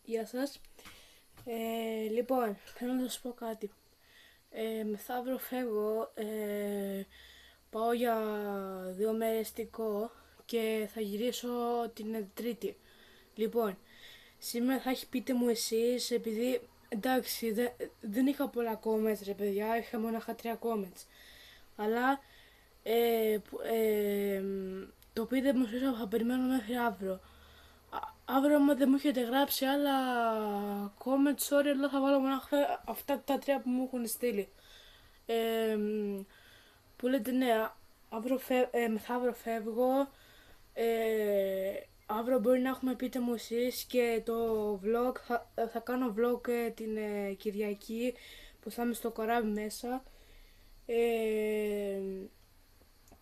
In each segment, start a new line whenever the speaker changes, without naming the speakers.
Γεια σας. Λοιπόν, θέλω να σας πω κάτι. Μεθαύριο φεύγω, πάω για 2 μέρες Αττικό και θα γυρίσω την Τρίτη. Λοιπόν, σήμερα θα έχει πείτε μου εσείς, επειδή εντάξει δεν είχα πολλά comments ρε παιδιά, είχα μόναχα 3 comments. Αλλά το πείτε μου εσείς θα περιμένω μέχρι αύριο. Αύριο άμα δεν μου έχετε γράψει άλλα comment, sorry, αλλά θα βάλω μονάχα αυτά τα 3 που μου έχουν στείλει. Που λέτε ναι, μεθαύριο φεύγω, αύριο μπορεί να έχουμε πείτε μου εσείς και το vlog, θα κάνω vlog την Κυριακή που θα είμαι στο κοράβι μέσα.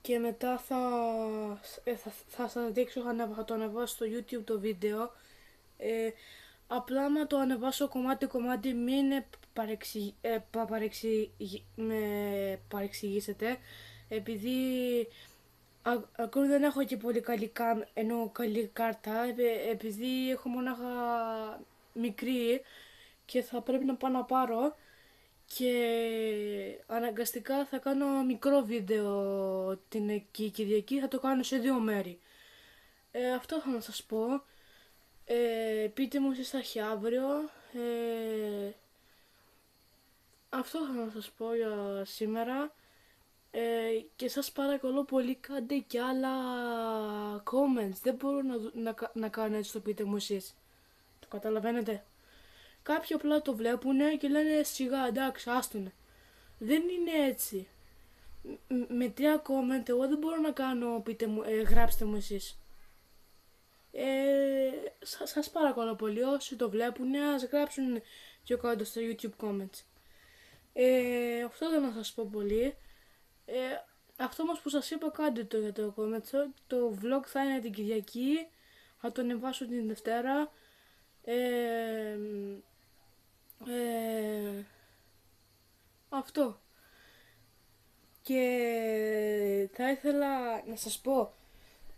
Και μετά θα σας δείξω, θα το ανεβάσω στο YouTube το βίντεο. Απλά άμα το ανεβάσω κομμάτι μην με παρεξηγήσετε, επειδή ακόμη δεν έχω και πολύ καλή κάρτα, επειδή έχω μονάχα μικρή και θα πρέπει να πάω να πάρω και αναγκαστικά θα κάνω μικρό βίντεο την Κυριακή, θα το κάνω σε 2 μέρη. Αυτό θα να σας πω. Πείτε μου εσείς θα έχει αύριο. Αυτό θα να σας πω για σήμερα. Και σας παρακαλώ πολύ, κάντε και άλλα comments. Δεν μπορώ να κάνω έτσι, το πείτε μου εσείς. Το καταλαβαίνετε? Κάποιοι απλά το βλέπουνε και λένε σιγά, εντάξει, άστονε. Δεν είναι έτσι. Με 3 comment εγώ δεν μπορώ να κάνω, γράψτε μου εσείς. Σας παρακαλώ πολύ, όσοι το βλέπουνε ας γράψουν πιο κάτω στο YouTube comments. Αυτό δεν να σας πω πολύ. Αυτό όμως που σας είπα, κάντε το για το comment. Το vlog θα είναι την Κυριακή, θα το ανεβάσω την Δευτέρα. Αυτό. Και θα ήθελα να σας πω,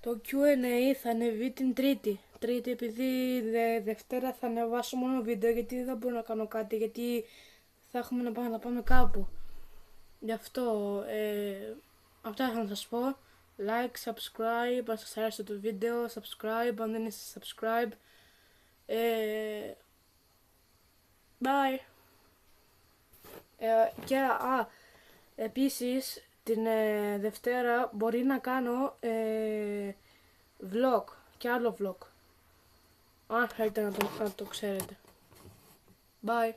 το Q&A θα ανεβεί την Τρίτη, επειδή Δευτέρα θα ανεβάσω μόνο βίντεο, γιατί δεν μπορώ να κάνω κάτι, γιατί θα έχουμε να πάμε κάπου. Γι' αυτό, αυτά θα να σας πω. Like, subscribe, αν σας άρεσε το βίντεο, subscribe, αν δεν είστε subscribe. Bye. Και επίσης την Δευτέρα μπορεί να κάνω vlog και άλλο vlog, αν θέλετε να το ξέρετε. Bye.